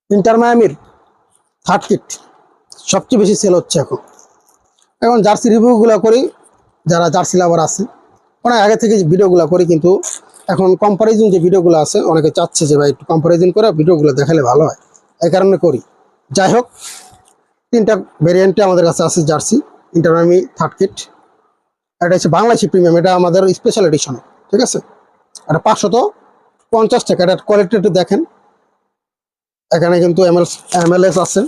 Inter মায়ামির third kit সবচেয়ে বেশি sell হচ্ছে এখন। এখন জার্সি রিভিউগুলো করি, যারা জার্সি লাভার আছে অনেক আগে থেকে ভিডিওগুলো করি, কিন্তু এখন কম্পারিজন যে ভিডিওগুলো আছে অনেকে চাচ্ছে যে ভাই একটু কম্পারিজন করে ভিডিওগুলো দেখালে ভালো হয়, এই কারণে করি। যাই হোক, 3টা ভেরিয়েন্টে আমাদের কাছে আছে jersey inter Miami third kit. এটা হচ্ছে বাংলাদেশি প্রিমিয়াম, এটা আমাদের স্পেশাল এডিশন, ঠিক আছে। এটা 550 টাকা। এটা কোয়ালিটি একটু দেখেন, এখানে কিন্তু MLS আছে,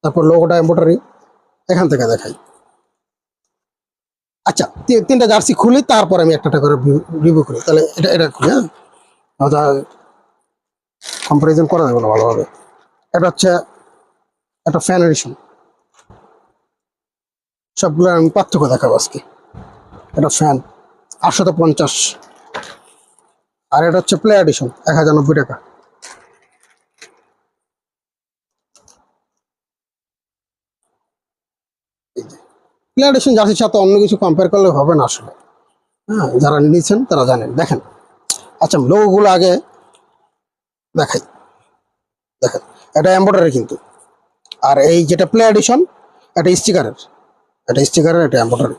তারপর লোগোটা এমব্রয়ডারি এখান থেকে দেখাই। আচ্ছা, 3টা জার্সি খুলি, তারপর আমি একটা করে রিভিউ করি। তাহলে এটা খুলি, হ্যাঁ, কম্পারিজন করা যাবে না ভালোভাবে। এটা হচ্ছে একটা ফ্যান এডিশন, সবগুলো আমি পার্থক্য দেখাবো আজকে। এটা ফ্যান 850, আর এটা হচ্ছে প্লে এডিশন 1090 টাকা। প্লে এডিশন জার্সির সাথে অন্য কিছু কম্পেয়ার করলে হবে না আসলে, হ্যাঁ, যারা নিয়েছেন তারা জানেন। দেখেন, আচ্ছা লোগোগুলো আগে দেখাই। দেখেন, এটা এমব্রয়ডারি কিন্তু, আর এই যেটা প্লে এডিশন এটা স্টিকারের, এটা এমব্রয়ডারি।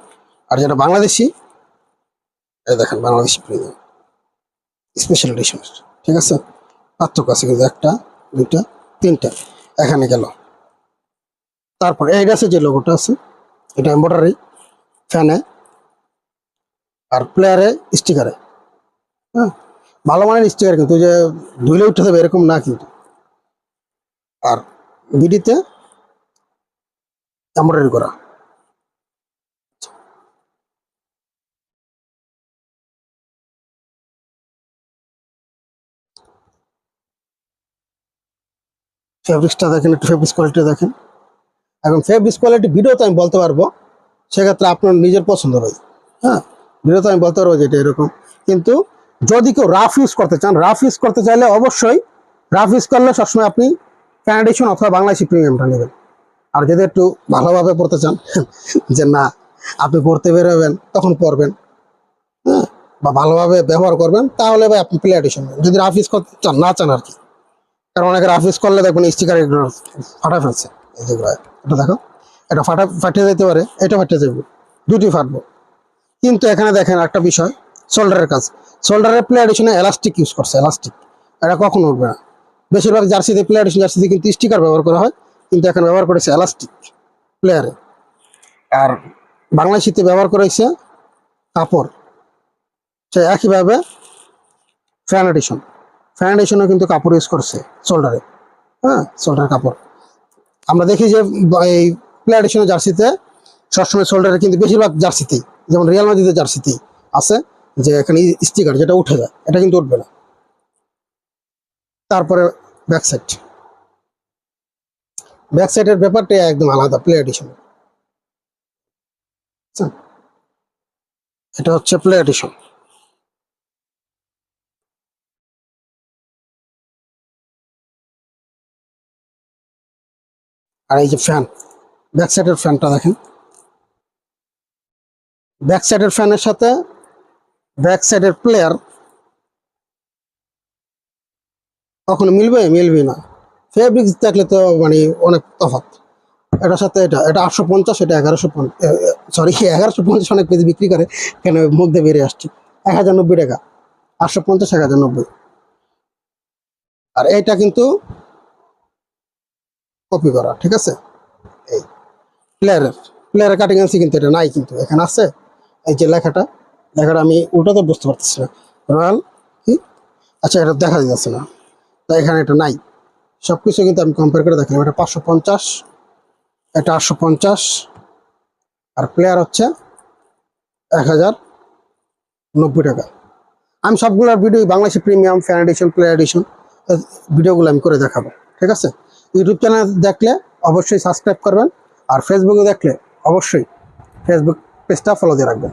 আর যেটা বাংলাদেশি, এই দেখেন বাংলাদেশি প্রিমিয়াম স্পেশাল এডিশন, ঠিক আছে। পার্থক্য আছে কিন্তু, 1টা 2টা 3টা এখানে গেল। তারপর এই গাছে যে লোগোটা আছে এটা এমব্রয়ডারি ফ্যানে আর প্লেয়ারে স্টিকারে, হ্যাঁ, ভালো মানের স্টিকার কিন্তু, যে ধুলে উঠে যাবে এরকম না কিন্তু। আর বিডিতে এমব্রয়ডারি করা। ফেব্রিক্সটা দেখেন, একটু ফেব্রিক্স কোয়ালিটি দেখেন। এখন ফেব্রিক্স কোয়ালিটি ভিডিওতে আমি বলতে পারবো, সেক্ষেত্রে আপনার নিজের পছন্দ ভাই, হ্যাঁ, ভিডিওতে আমি বলতে পারবো যে এটা এরকম। কিন্তু যদি কেউ রাফ ইউজ করতে চান, রাফ ইউজ করতে চাইলে অবশ্যই রাফ ইউজ করলে সবসময় আপনি ফ্যান এডিশন অথবা বাংলাদেশি প্রিমিয়ামটা নেবেন। আর যদি একটু ভালোভাবে পড়তে চান, যে না আপনি পড়তে বেরোবেন তখন পড়বেন, হ্যাঁ, বা ভালোভাবে ব্যবহার করবেন, তাহলে ভাই আপনি প্লে এডিশন নেবেন। যদি রাফ ইউজ করতে চান না চান আর কি, কারণ অনেকে রাফ ইউজ করলে দেখবেন স্টিকার ফাটা ফেলছে, এই যেগুলো এটা দেখো, এটা ফাটিয়ে যেতে পারে, এটা ফাটিয়ে যাবে, দুটি ফাটবো। কিন্তু এখানে দেখেন একটা বিষয়, শোল্ডারের কাজ, শোল্ডারের প্লে এডিশনে এলাস্টিক ইউজ করছে, এলাস্টিক, এটা কখনো উঠবে না। বেশিরভাগ জার্সিতে প্লে এডিশন জার্সিতে কিন্তু স্টিকার ব্যবহার করা হয়, কিন্তু এখানে ব্যবহার করেছে এলাস্টিক প্লেয়ারে। আর বাংলাদেশিতে ব্যবহার করেছে কাপড়, সে একইভাবে ফ্যান এডিশনও কিন্তু কাপড় ইউজ করছে শোল্ডারে, হ্যাঁ, শোল্ডার কাপড়। আমরা দেখি যে এই প্লে এডিশনের জার্সিতে সবসময় শোল্ডারে, কিন্তু বেশিরভাগ জার্সিতেই, যেমন রিয়াল মাদ্রিদের জার্সিতেই আছে যে এখানে স্টিকার যেটা উঠে যায়, এটা কিন্তু উঠবে না। তারপরে ব্যাক সাইডের ব্যাপারটা একদম আলাদা প্লে এডিশন। এটা হচ্ছে প্লে এডিশন। আর এই যে ফ্যান, ব্যাক সাইডের ফ্যানটা দেখেন, ব্যাক সাইডের ফ্যানের সাথে ব্যাক সাইডের প্লেয়ার কখনো মিলবে না। ফেব্রিক্স দেখলে তো মানে অনেক তফাৎ। এটার সাথে এটা 850, এটা 1150, সরি 1150 অনেক পেজ বিক্রি করে, কেন মুখ দিয়ে বেরিয়ে আসছে। 1090 টাকা, 850 1090। আর এইটা কিন্তু কপি করা, ঠিক আছে। এই প্লেয়ারের কাটিং আনছি, কিন্তু এটা নাই, কিন্তু এখানে আছে এই যে লেখাটা আমি উল্টো বুঝতে পারতেছি না, রয়্যাল কি, আচ্ছা এটা দেখা যাচ্ছে না, তাই এখানে এটা নাই। সবকিছু কিন্তু আমি কম্পেয়ার করে দেখলাম, এটা 550, এটা 850, আর প্লেয়ার হচ্ছে 1090 টাকা। আমি সবগুলোর video Bangladeshi premium, fan addition, play addition ভিডিওগুলো আমি করে দেখাবো, ঠিক আছে। ইউটিউব চ্যানেল দেখলে অবশ্যই সাবস্ক্রাইব করবেন, আর ফেসবুকে দেখলে অবশ্যই ফেসবুক পেজটা ফলো দিয়ে রাখবেন।